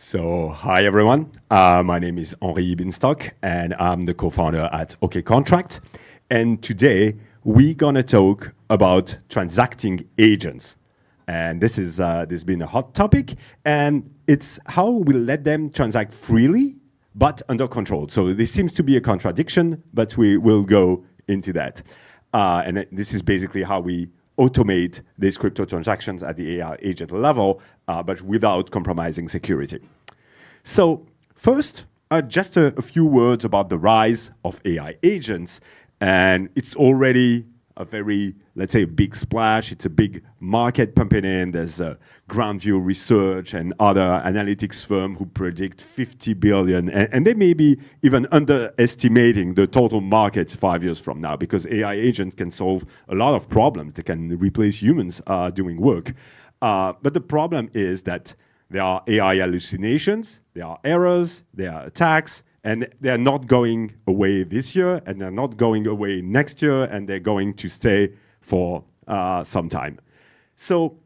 So, hi everyone. My name is Henri Binsztok, and I'm the co-founder at OKcontract. And today we're gonna talk about transacting agents. And this has been a hot topic, and it's how we let them transact freely, but under control. So this seems to be a contradiction, but we will go into that. And this is basically how we automate these crypto transactions at the AI agent level, but without compromising security. So first, just a few words about the rise of AI agents. And it's already a very, let's say, big splash. It's a big market pumping in. There's Groundview Research and other analytics firm who predict 50 billion. And they may be even underestimating the total market 5 years from now, because AI agents can solve a lot of problems. They can replace humans doing work. But the problem is that there are AI hallucinations, there are errors, there are attacks, and they're not going away this year, and they're not going away next year, and they're going to stay for some time. So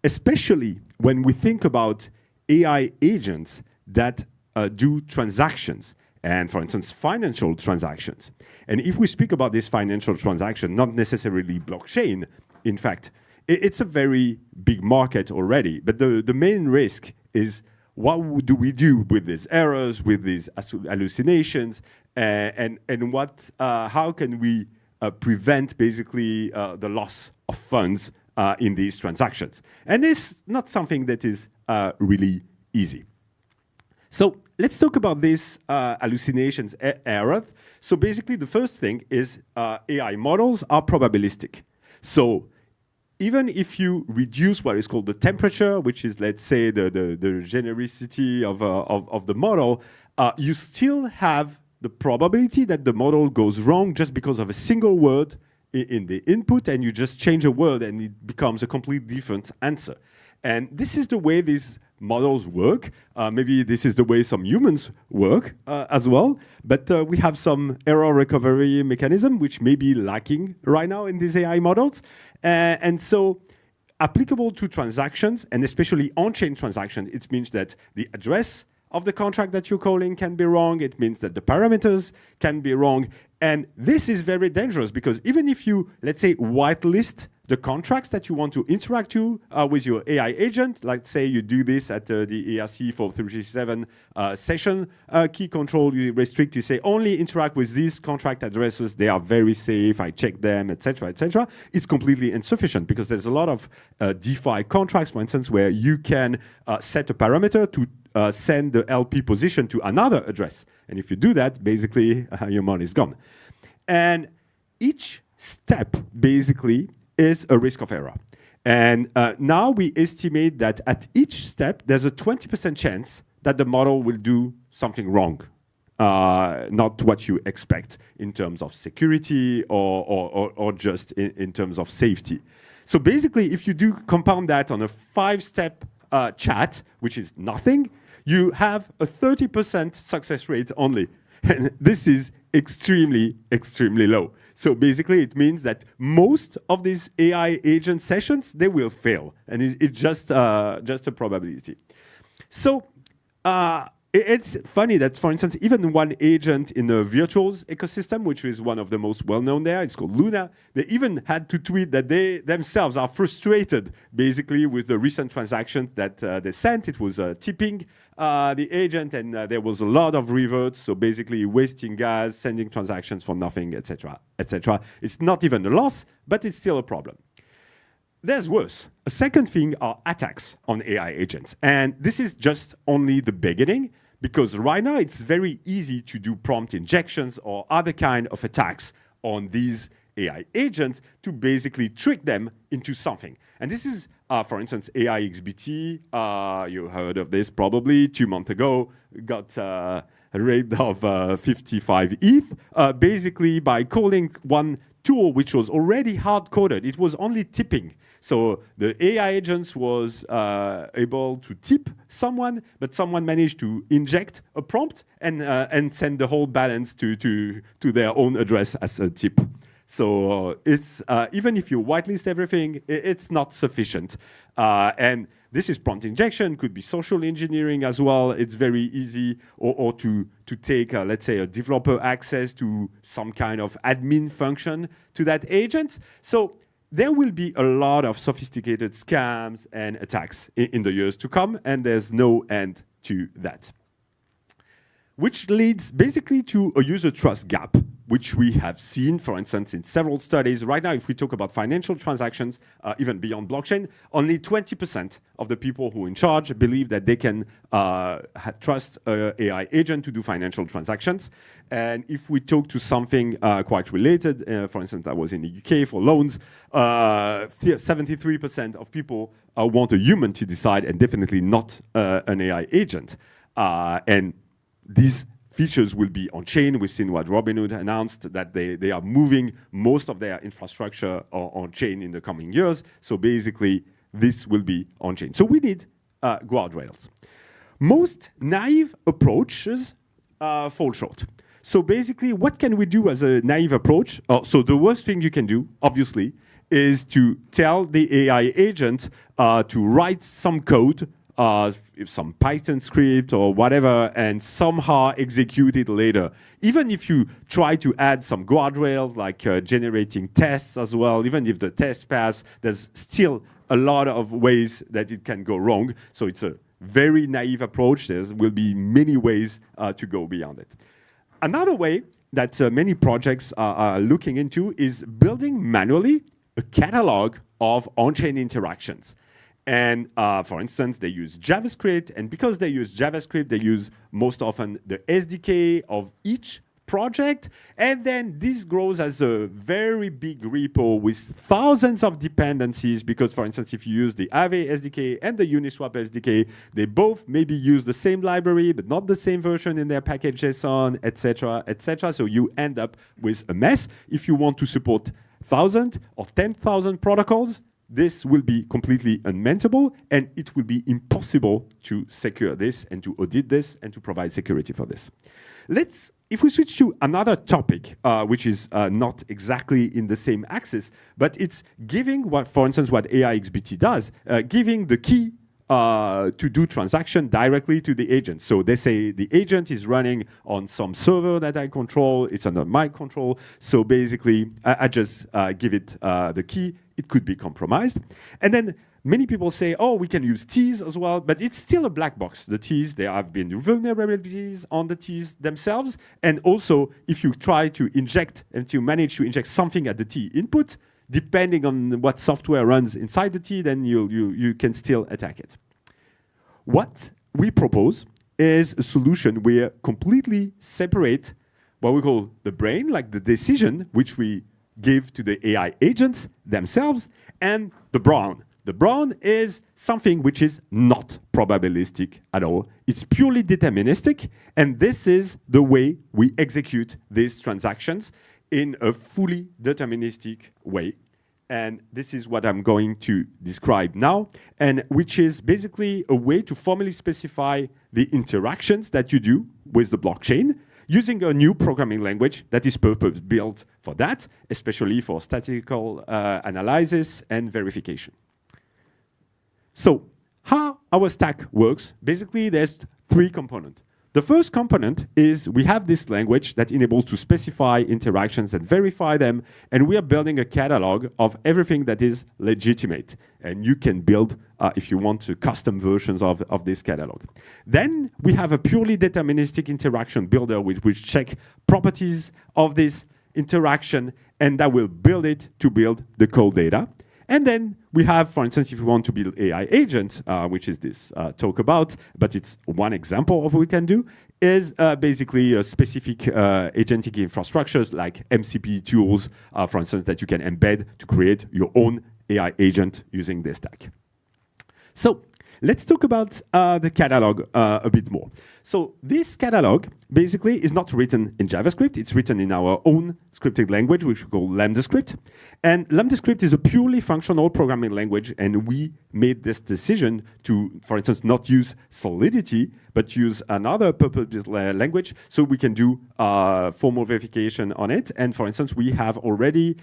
especially when we think about AI agents that do transactions, and for instance, financial transactions. And if we speak about this financial transaction, not necessarily blockchain, in fact, it's a very big market already. But the main risk is, what do we do with these errors, with these hallucinations, and how can we prevent basically the loss of funds in these transactions? And it's not something that is really easy. So let's talk about these hallucinations, errors. So basically the first thing is AI models are probabilistic. So even if you reduce what is called the temperature, which is, let's say, the genericity of the model, you still have the probability that the model goes wrong just because of a single word in the input, and you just change a word and it becomes a completely different answer. And this is the way these models work. Maybe this is the way some humans work as well, but we have some error recovery mechanism which may be lacking right now in these AI models. And so applicable to transactions, and especially on-chain transactions, it means that the address of the contract that you're calling can be wrong. It means that the parameters can be wrong. And this is very dangerous, because even if you, let's say, whitelist the contracts that you want to interact to with your AI agent, like say you do this at the ERC 4337 session key control, you restrict, you say only interact with these contract addresses, they are very safe, I check them, etc., etc. It's completely insufficient, because there's a lot of DeFi contracts, for instance, where you can set a parameter to send the LP position to another address. And if you do that, basically your money is gone. And each step basically is a risk of error. And now we estimate that at each step, there's a 20% chance that the model will do something wrong, not what you expect in terms of security or just in terms of safety. So basically, if you do compound that on a 5-step chat, which is nothing, you have a 30% success rate only. And this is extremely, extremely low. So basically, it means that most of these AI agent sessions, they will fail. And it's just a probability. So it's funny that, for instance, even one agent in the Virtuals ecosystem, which is one of the most well-known there, it's called Luna, they even had to tweet that they themselves are frustrated, basically, with the recent transactions that they sent. It was tipping the agent, and there was a lot of reverts, so basically wasting gas, sending transactions for nothing, etc., etc. It's not even a loss, but it's still a problem. There's worse. A second thing are attacks on AI agents. And this is just only the beginning, because right now it's very easy to do prompt injections or other kind of attacks on these AI agents to basically trick them into something. And this is, for instance, AIXBT. You heard of this probably 2 months ago, got a rate of 55 ETH, basically by calling one tool which was already hard-coded. It was only tipping. So the AI agents was able to tip someone, but someone managed to inject a prompt and send the whole balance to their own address as a tip. So it's even if you whitelist everything, it's not sufficient. And this is prompt injection, could be social engineering as well. It's very easy, or to take, let's say, a developer access to some kind of admin function to that agent. So there will be a lot of sophisticated scams and attacks in the years to come, and there's no end to that. Which leads basically to a user trust gap, which we have seen, for instance, in several studies. Right now, if we talk about financial transactions, even beyond blockchain, only 20% of the people who are in charge believe that they can trust an AI agent to do financial transactions. And if we talk to something quite related, for instance, I was in the UK for loans, 73% of people want a human to decide, and definitely not an AI agent. And these features will be on-chain. We've seen what Robinhood announced, that they are moving most of their infrastructure on-chain in the coming years. So basically, this will be on-chain. So we need guardrails. Most naive approaches fall short. So basically, what can we do as a naive approach? So the worst thing you can do, obviously, is to tell the AI agent to write some code, some Python script or whatever, and somehow execute it later. Even if you try to add some guardrails, like generating tests as well, even if the tests pass, there's still a lot of ways that it can go wrong. So it's a very naive approach. There will be many ways to go beyond it. Another way that many projects are looking into is building manually a catalog of on-chain interactions. And for instance, they use JavaScript, and because they use JavaScript, they use most often the SDK of each project, and then this grows as a very big repo with thousands of dependencies, because for instance, if you use the Aave SDK and the Uniswap SDK, they both maybe use the same library, but not the same version in their package JSON, etc., etc. So you end up with a mess. If you want to support 1,000 or 10,000 protocols, this will be completely unmaintainable, and it will be impossible to secure this and to audit this and to provide security for this. If we switch to another topic, which is not exactly in the same axis, but it's giving, for instance, what AIXBT does, giving the key to do transaction directly to the agent. So they say the agent is running on some server that I control, it's under my control, so basically I just give it the key. It could be compromised. And then many people say, oh, we can use keys as well, but it's still a black box. The keys, there have been vulnerabilities on the keys themselves. And also, if you try to inject and to manage to inject something at the T input, depending on what software runs inside the T, then you can still attack it. What we propose is a solution where completely separate what we call the brain, like the decision, which we give to the AI agents themselves, and the brawn. The brawn is something which is not probabilistic at all. It's purely deterministic, and this is the way we execute these transactions in a fully deterministic way. And this is what I'm going to describe now, and which is basically a way to formally specify the interactions that you do with the blockchain, using a new programming language that is purpose-built for that, especially for statistical analysis and verification. So how our stack works, basically there's 3 components. The first component is we have this language that enables to specify interactions and verify them, and we are building a catalog of everything that is legitimate. And you can build, if you want to, custom versions of this catalog. Then we have a purely deterministic interaction builder which check properties of this interaction, and that will build it to build the cold data. And then we have, for instance, if we want to build AI agents, which is this talk about, but it's one example of what we can do, is basically a specific agentic infrastructures like MCP tools, for instance, that you can embed to create your own AI agent using this stack. So let's talk about the catalog a bit more. So this catalog basically is not written in JavaScript. It's written in our own scripting language, which we call Lambda script. And Lambda script is a purely functional programming language. And we made this decision to, for instance, not use Solidity, but use another purpose-built language so we can do formal verification on it. And for instance, we have already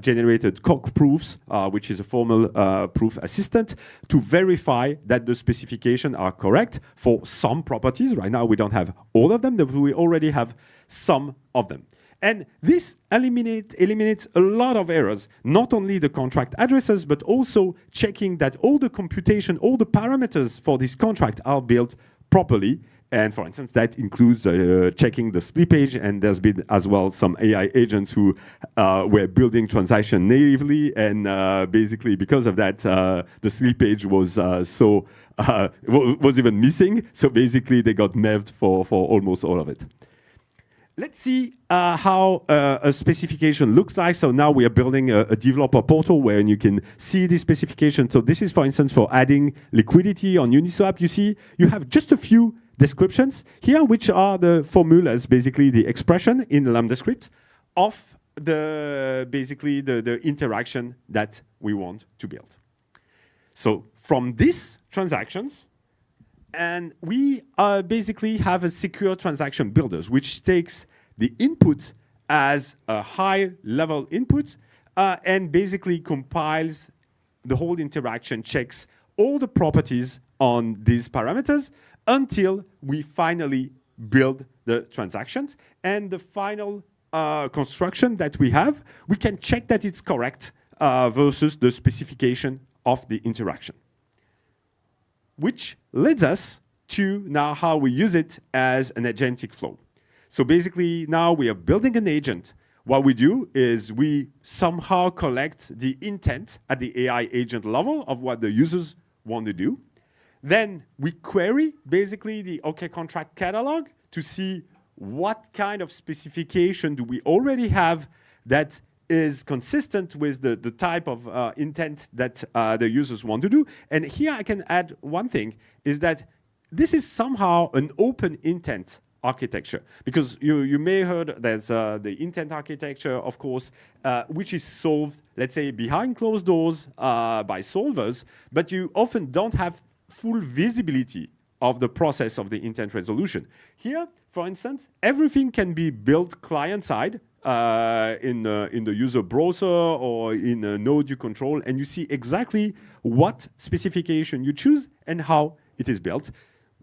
generated coq proofs, which is a formal proof assistant, to verify that the specifications are correct for some properties. Right now, we don't have all of them, but we already have some of them. And this eliminates a lot of errors, not only the contract addresses, but also checking that all the computation, all the parameters for this contract are built properly. And for instance, that includes checking the slippage. And there's been as well some AI agents who were building transaction natively. And basically, because of that, the slippage was was even missing. So basically, they got merged for almost all of it. Let's see how a specification looks like. So now we are building a developer portal where you can see the specification. So this is, for instance, for adding liquidity on Uniswap. You see, you have just a few descriptions here, which are the formulas, basically the expression in Lambda script of basically the interaction that we want to build. So from these transactions, and we basically have a secure transaction builders, which takes the input as a high-level input and basically compiles the whole interaction, checks all the properties on these parameters until we finally build the transactions. And the final construction that we have, we can check that it's correct versus the specification of the interaction, which leads us to now how we use it as an agentic flow. So basically, now we are building an agent. What we do is we somehow collect the intent at the AI agent level of what the users want to do. Then we query basically the OKcontract catalog to see what kind of specification do we already have that is consistent with the type of intent that the users want to do. And here I can add one thing, is that this is somehow an open intent architecture, because you may have heard there's the intent architecture, of course, which is solved, let's say, behind closed doors by solvers, but you often don't have full visibility of the process of the intent resolution. Here, for instance, everything can be built client-side in the user browser or in a node you control, and you see exactly what specification you choose and how it is built,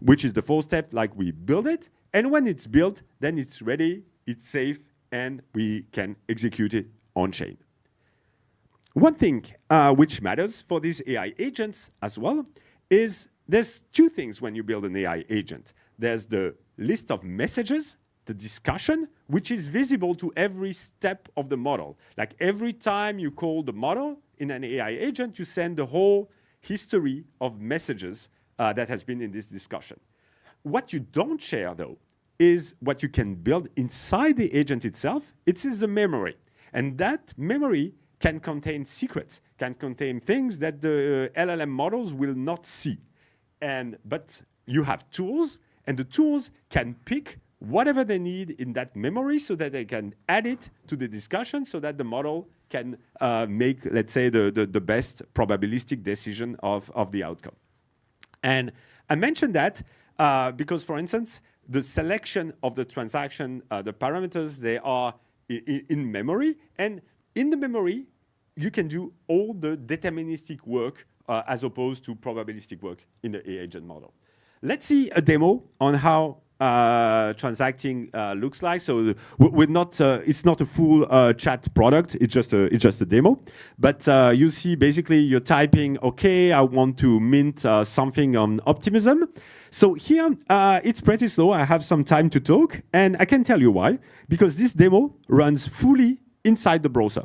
which is the first step, like we build it. And when it's built, then it's ready, it's safe, and we can execute it on-chain. One thing which matters for these AI agents as well is there's two things when you build an AI agent. There's the list of messages, the discussion, which is visible to every step of the model. Like every time you call the model in an AI agent, you send the whole history of messages that has been in this discussion. What you don't share, though, is what you can build inside the agent itself. It is a memory. And that memory can contain secrets, can contain things that the LLM models will not see. But you have tools, and the tools can pick whatever they need in that memory so that they can add it to the discussion so that the model can make, let's say, the best probabilistic decision of the outcome. And I mentioned that because, for instance, the selection of the transaction, the parameters, they are in memory. And in the memory, you can do all the deterministic work as opposed to probabilistic work in the agent model. Let's see a demo on how transacting looks like. So we're not, it's not a full chat product. It's just a demo. But you see, basically, you're typing, OK, I want to mint something on optimism. So here, it's pretty slow. I have some time to talk. And I can tell you why. Because this demo runs fully inside the browser.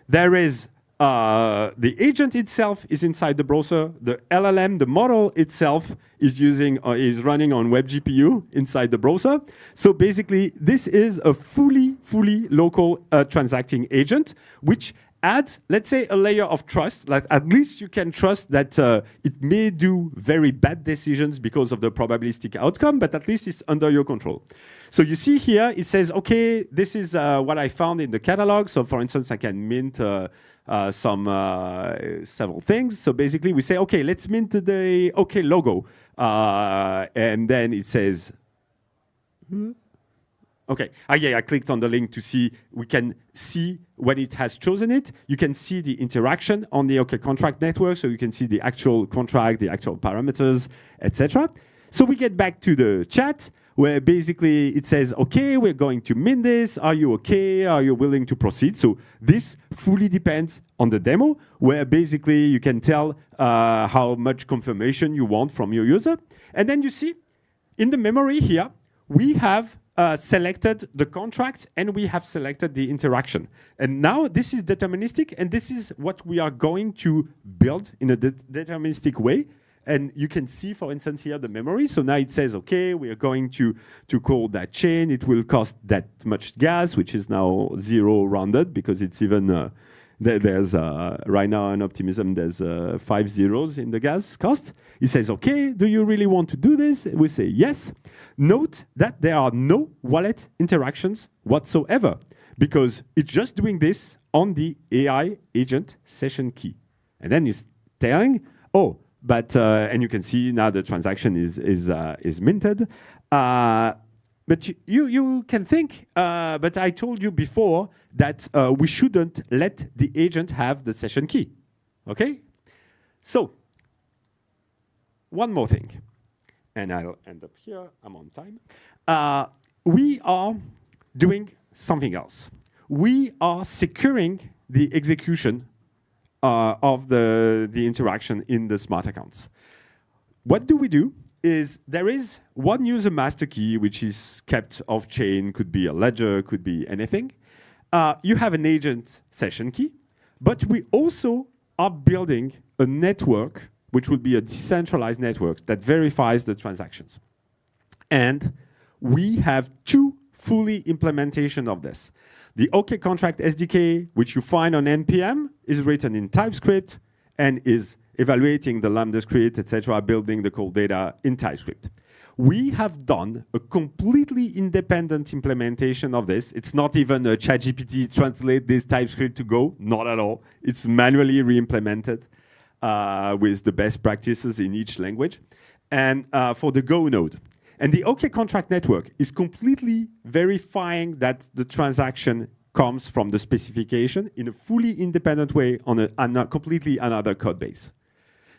There is the agent itself is inside the browser. The LLM, the model itself, is running on web GPU inside the browser. So basically, this is a fully local transacting agent, which adds, let's say, a layer of trust. Like at least you can trust that it may do very bad decisions because of the probabilistic outcome, but at least it's under your control. So you see here, it says, OK, this is what I found in the catalog. So for instance, I can mint several things. So basically, we say, OK, let's mint the OK logo. And then it says, Okay. Yeah, I clicked on the link to see. We can see when it has chosen it. You can see the interaction on the OKcontract network, so you can see the actual contract, the actual parameters, etc. So we get back to the chat, where basically it says, okay, we're going to mint this. Are you okay? Are you willing to proceed? So this fully depends on the demo, where basically you can tell how much confirmation you want from your user. And then you see in the memory here, we have selected the contract and we have selected the interaction. And now this is deterministic, and this is what we are going to build in a deterministic way. And you can see, for instance, here the memory. So now it says, okay, we are going to call that chain. It will cost that much gas, which is now 0 rounded, because it's even, there's right now an optimism, there's 5 zeros in the gas cost. It says, okay, do you really want to do this? We say yes. Note that there are no wallet interactions whatsoever, because it's just doing this on the AI agent session key. And then it's telling, oh, but and you can see now the transaction is minted. But you can think, but I told you before that we shouldn't let the agent have the session key. Okay? So, one more thing, and I'll end up here. I'm on time. We are doing something else. We are securing the execution of the interaction in the smart accounts. What do we do is there is one user master key which is kept off chain, could be a ledger, could be anything. You have an agent session key, but we also are building a network which will be a decentralized network that verifies the transactions. And we have two fully implementation of this. The OKcontract SDK, which you find on NPM, is written in TypeScript and is evaluating the Lambda script, etc., building the call data in TypeScript. We have done a completely independent implementation of this. It's not even a ChatGPT translate this TypeScript to Go, not at all. It's manually re-implemented with the best practices in each language. And for the Go node. And the OKcontract network is completely verifying that the transaction comes from the specification in a fully independent way on a completely another code base.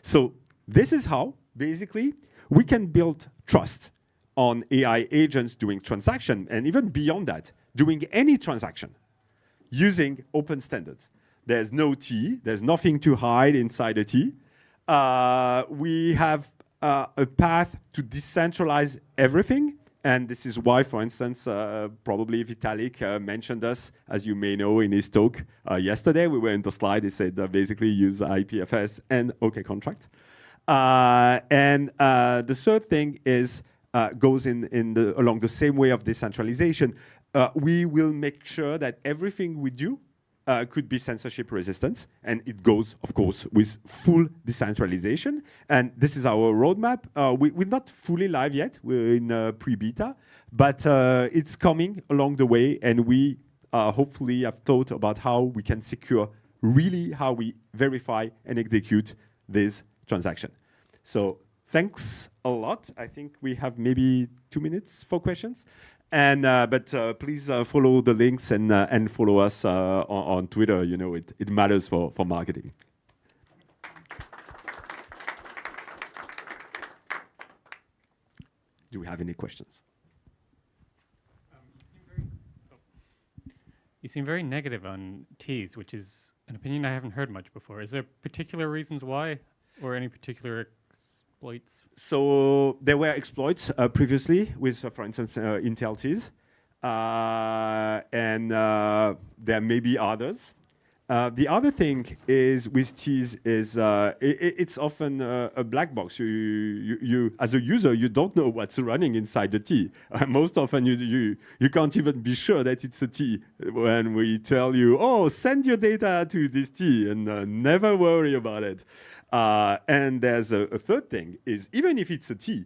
So this is how, basically, we can build trust on AI agents doing transaction, and even beyond that, doing any transaction using open standards. There's no T. There's nothing to hide inside a T. We have a path to decentralize everything. And this is why, for instance, probably Vitalik mentioned us, as you may know, in his talk yesterday. We were in the slide. He said basically use IPFS and OKcontract. And the third thing is goes along the same way of decentralization. We will make sure that everything we do could be censorship resistant, and it goes, of course, with full decentralization. And this is our roadmap. We're not fully live yet. We're in pre-beta, but it's coming along the way, and we hopefully have thought about how we can secure really how we verify and execute this transaction. So thanks a lot. I think we have maybe 2 minutes for questions. And but please follow the links and follow us on Twitter. You know, it matters for marketing. Do we have any questions? You seem very negative on T's, which is an opinion I haven't heard much before. Is there particular reasons why, or any particular exploits? So there were exploits previously with, for instance, Intel T's, and there may be others. The other thing is with T's is it's often a black box. You as a user, you don't know what's running inside the T. Most often you can't even be sure that it's a T when we tell you, oh, send your data to this T and never worry about it. And there's a third thing is even if it's a T,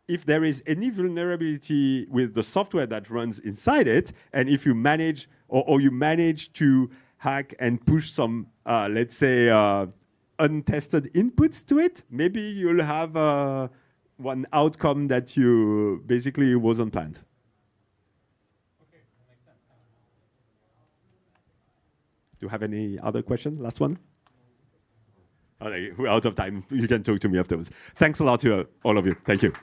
if there is any vulnerability with the software that runs inside it, and if you manage or you manage to hack and push some, let's say, untested inputs to it, maybe you'll have one outcome that you basically wasn't planned. you have any other question? Last one? Okay, we're out of time. You can talk to me afterwards. Thanks a lot to all of you. Thank you.